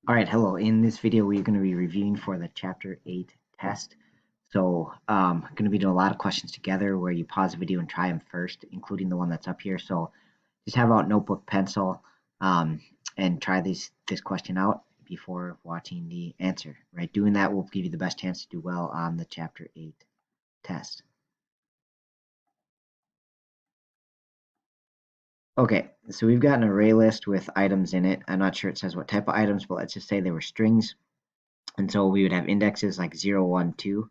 All right, hello. In this video, we're going to be reviewing for the Chapter 8 test. So I'm going to be doing a lot of questions together where you pause the video and try them first, including the one that's up here. So just have out notebook, pencil, and try this question out before watching the answer, right? Doing that will give you the best chance to do well on the Chapter 8 test. Okay, so we've got an array list with items in it. I'm not sure it says what type of items, but let's just say they were strings. And so we would have indexes like 0, 1, 2.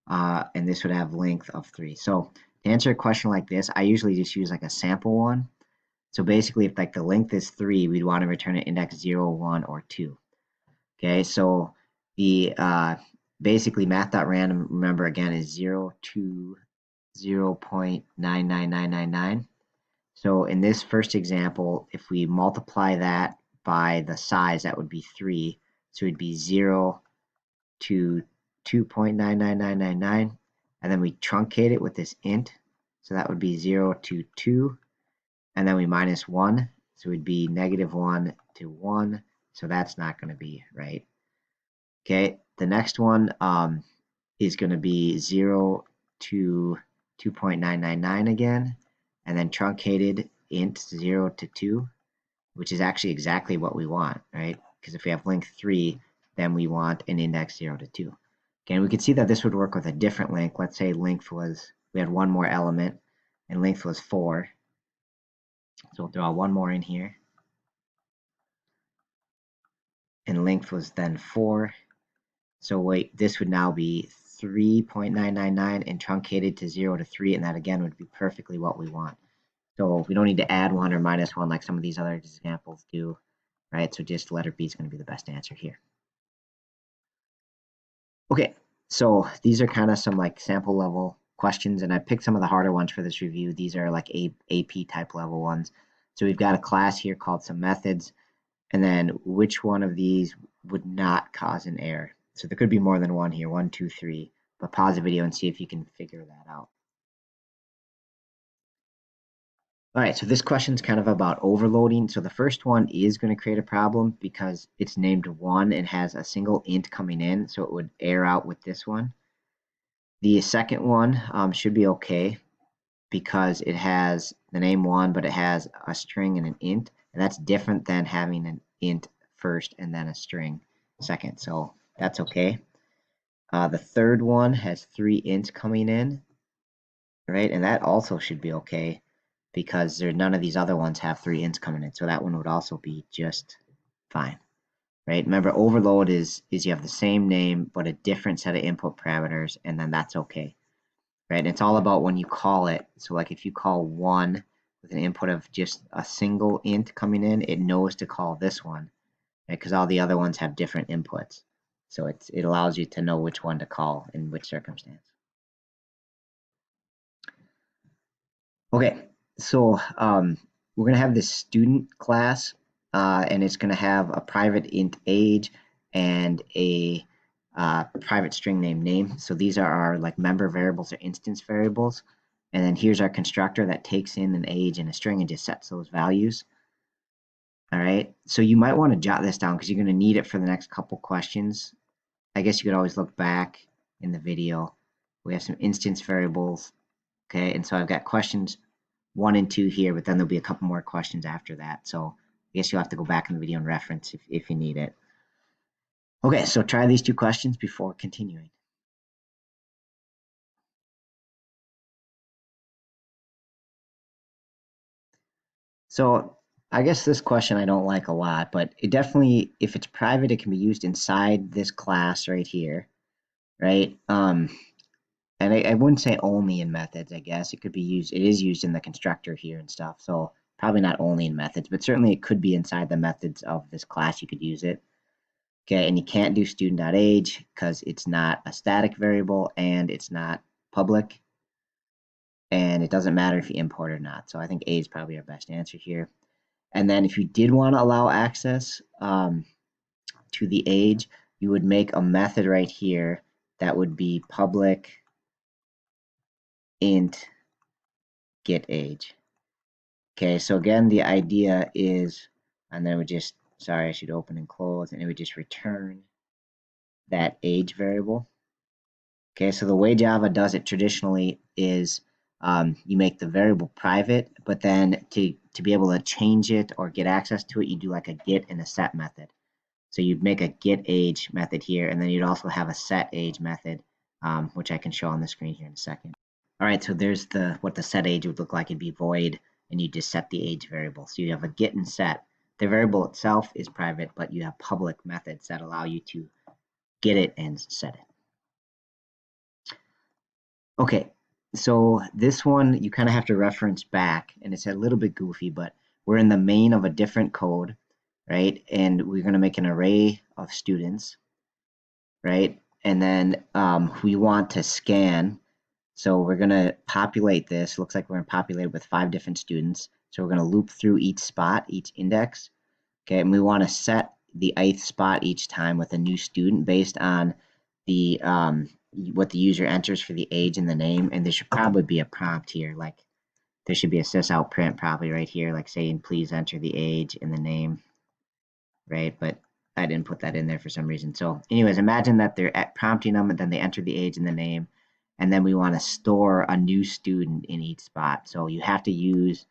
And this would have length of 3. So to answer a question like this, I usually just use like a sample one. So basically, if like the length is 3, we'd want to return an index 0, 1, or 2. Okay, so the basically math.random, remember again, is 0 to 0.99999. So in this first example, if we multiply that by the size, that would be 3. So it'd be 0 to 2.99999, and then we truncate it with this int, so that would be 0 to 2, and then we minus 1, so it would be negative 1 to 1, so that's not going to be right. Okay, the next one is going to be 0 to 2.999 again, and then truncated int 0 to 2, which is actually exactly what we want, right? Because if we have length 3, then we want an index 0 to 2. Okay, and we can see that this would work with a different length. Let's say length was, we had one more element, and length was 4. So we'll draw one more in here. And length was then 4. So wait, this would now be 3.999 and truncated to 0 to 3, and that again would be perfectly what we want. So we don't need to add 1 or minus 1 like some of these other examples do, right? So just letter B is going to be the best answer here. Okay, so these are kind of some like sample level questions, and I picked some of the harder ones for this review. These are like AP type level ones. So we've got a class here called some methods, and then which one of these would not cause an error? So there could be more than one here, 1, 2, 3, but pause the video and see if you can figure that out. All right, so this question is kind of about overloading. So the first one is going to create a problem because it's named 1 and has a single int coming in, so it would error out with this one. The second one should be okay because it has the name 1, but it has a string and an int, and that's different than having an int first and then a string second, so that's okay. The third one has 3 ints coming in, right, and that also should be okay because none of these other ones have 3 ints coming in, so that one would also be just fine. Right? Remember, overload is you have the same name but a different set of input parameters, and then that's okay. Right? And it's all about when you call it. So like if you call 1 with an input of just a single int coming in, it knows to call this one, right? Because all the other ones have different inputs. So it allows you to know which one to call in which circumstance. Okay, so we're going to have this student class, and it's going to have a private int age and a private string name. So these are our like member variables or instance variables. And then here's our constructor that takes in an age and a string and just sets those values. All right, so you might want to jot this down because you're going to need it for the next couple questions. I guess you could always look back in the video. We have some instance variables. Okay, and so I've got questions 1 and 2 here, but then there'll be a couple more questions after that. So I guess you'll have to go back in the video and reference if you need it. Okay, so try these 2 questions before continuing. So I guess this question I don't like a lot, but it definitely, if it's private, it can be used inside this class right here, right? And I wouldn't say only in methods, I guess. It could be used, it is used in the constructor here and stuff. So probably not only in methods, but certainly it could be inside the methods of this class. You could use it. Okay, and you can't do student.age because it's not a static variable and it's not public. And it doesn't matter if you import or not. So I think A is probably our best answer here. And then if you did want to allow access to the age, you would make a method right here that would be public int get age. Okay, so again, the idea is, and then we just sorry, I should open and close, and it would just return that age variable. Okay, so the way Java does it traditionally is you make the variable private, but then to be able to change it or get access to it, you do like a get and a set method. So you'd make a get age method here, and then you'd also have a set age method, which I can show on the screen here in a second. All right, so there's what the set age would look like. It'd be void, and you just set the age variable. So you have a get and set. The variable itself is private, but you have public methods that allow you to get it and set it. Okay, so this one you kind of have to reference back, and it's a little bit goofy, but we're in the main of a different code, right? And we're going to make an array of students, right? And then we want to scan. So we're going to populate this. Looks like we're going to populate it with 5 different students. So we're going to loop through each spot, each index. Okay, and we want to set the ith spot each time with a new student based on the what the user enters for the age and the name. And there should probably be a prompt here, like there should be a sysout print probably right here, like saying please enter the age and the name, right? But I didn't put that in there for some reason. So anyways, imagine that they're prompting them and then they enter the age and the name, and then we want to store a new student in each spot. So you have to use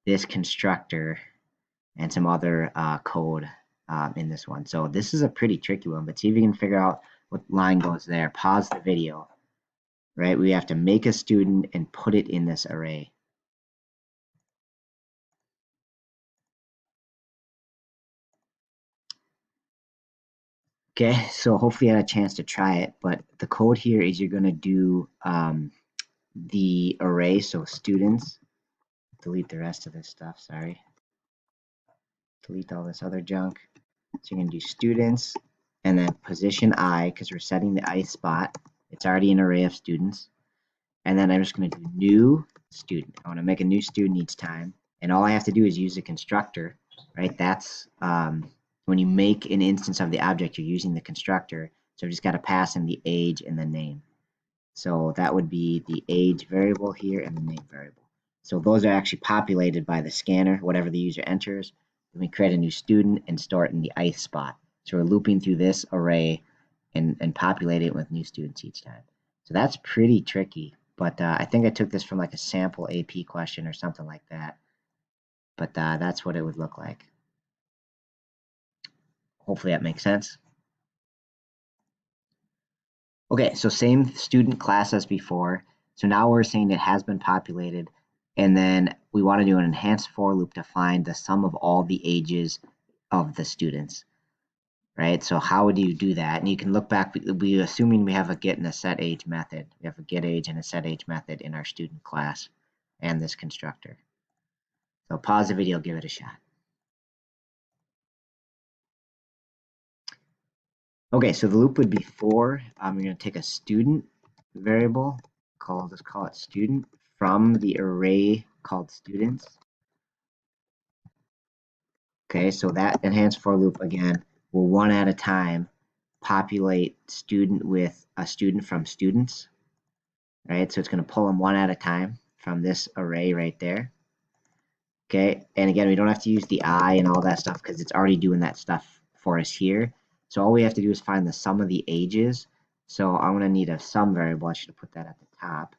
this constructor and some other code in this one. So this is a pretty tricky one, but see if you can figure out what line goes there. Pause the video, right? We have to make a student and put it in this array. Okay, so hopefully you had a chance to try it, but the code here is you're going to do the array, so students, delete the rest of this stuff, sorry. Delete all this other junk. So you're going to do students, and then position I, because we're setting the I spot. It's already an array of students. And then I'm just going to do new student. I want to make a new student each time. And all I have to do is use a constructor, right? That's when you make an instance of the object, you're using the constructor. So I've just got to pass in the age and the name. So that would be the age variable here and the name variable. So those are actually populated by the scanner, whatever the user enters. Then we create a new student and store it in the ith spot. So we're looping through this array and populating it with new students each time. So that's pretty tricky, but I think I took this from like a sample AP question or something like that. But that's what it would look like. Hopefully that makes sense. Okay, so same student class as before. So now we're saying it has been populated, and then we want to do an enhanced for loop to find the sum of all the ages of the students, right? So how would you do that? And you can look back, we assuming we have a get and a set age method. We have a get age and a set age method in our student class and this constructor. So pause the video, give it a shot. Okay, so the loop would be for, we're going to take a student variable, just call it student, from the array called students. Okay, so that enhanced for loop again will one at a time populate student with a student from students, right? So it's going to pull them one at a time from this array right there. Okay, and again, we don't have to use the I and all that stuff because it's already doing that stuff for us here. So all we have to do is find the sum of the ages. So I'm going to need a sum variable. I should have put that at the top.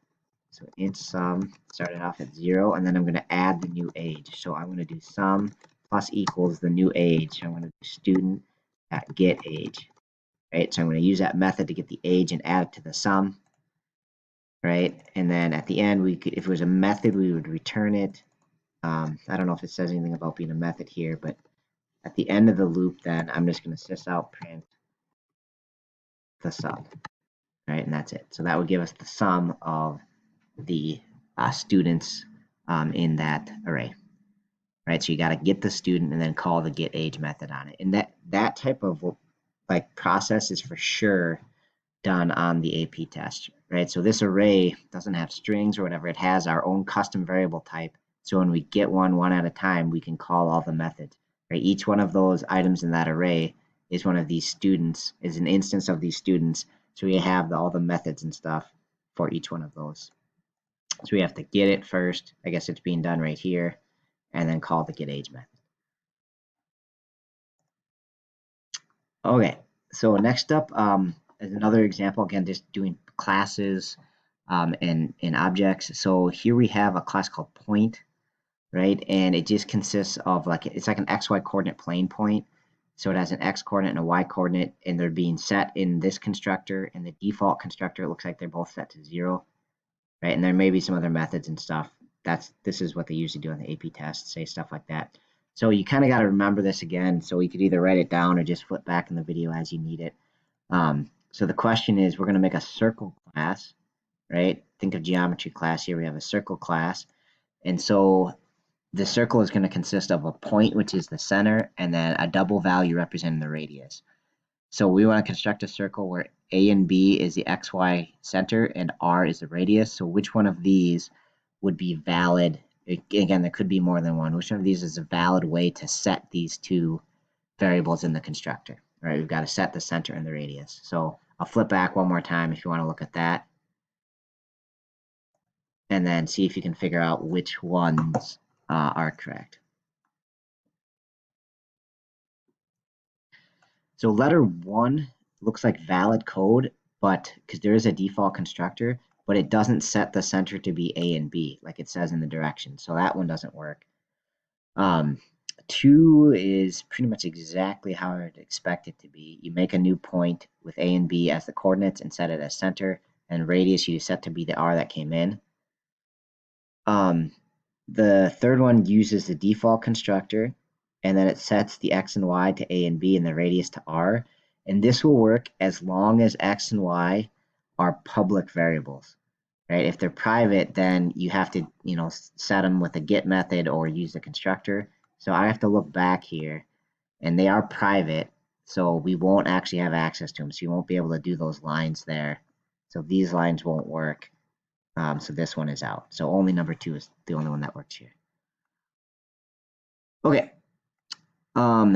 So int sum started off at 0, and then I'm going to add the new age. So I'm going to do sum plus equals the new age. I'm going to do student at get age. Right, so I'm going to use that method to get the age and add it to the sum. Right, and then at the end, we could, if it was a method, we would return it. I don't know if it says anything about being a method here, but at the end of the loop, then I'm just going to sysout print the sum, right? And that's it. So that would give us the sum of the students in that array, right? So you got to get the student and then call the get age method on it. And that type of like process is for sure done on the AP test, right? So this array doesn't have strings or whatever. It has our own custom variable type. So when we get one at a time, we can call all the methods, right? Each one of those items in that array is one of these students, is an instance of these students. So we have all the methods and stuff for each one of those. So we have to get it first. I guess it's being done right here, and then call the get age method. Okay, so next up is another example, again, just doing classes and objects. So here we have a class called point, right? And it just consists of like, it's like an XY coordinate plane point. So it has an X coordinate and a Y coordinate, and they're being set in this constructor. And the default constructor, it looks like they're both set to 0, right? And there may be some other methods and stuff. This is what they usually do on the AP test, say stuff like that. So you kind of got to remember this again. So you could either write it down or just flip back in the video as you need it. So the question is, we're going to make a circle class, right? Think of geometry class here. We have a circle class. And so the circle is going to consist of a point, which is the center, and then a double value representing the radius. So we want to construct a circle where A and B is the XY center and R is the radius. So which one of these would be valid? Again, there could be more than one. Which one of these is a valid way to set these two variables in the constructor? All right, we've got to set the center and the radius. So I'll flip back one more time if you want to look at that. And then see if you can figure out which ones are correct. So letter 1 looks like valid code, but because there is a default constructor, but it doesn't set the center to be A and B like it says in the direction. So that one doesn't work. 2 is pretty much exactly how I'd expect it to be. You make a new point with A and B as the coordinates and set it as center, and radius you set to be the R that came in. The third one uses the default constructor, and then it sets the x and y to A and B and the radius to R. And this will work as long as x and y are public variables, right? If they're private, then you have to, set them with a get method or use the constructor. So I have to look back here, and they are private, so we won't actually have access to them. So you won't be able to do those lines there. So these lines won't work. So this one is out. So only number 2 is the only one that works here. Okay. I'm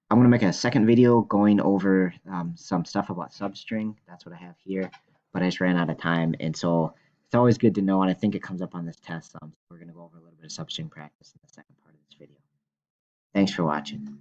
going to make a second video going over some stuff about substring. That's what I have here, but I just ran out of time. And so it's always good to know, and I think it comes up on this test. So we're going to go over a little bit of substring practice in the second part of this video. Thanks for watching.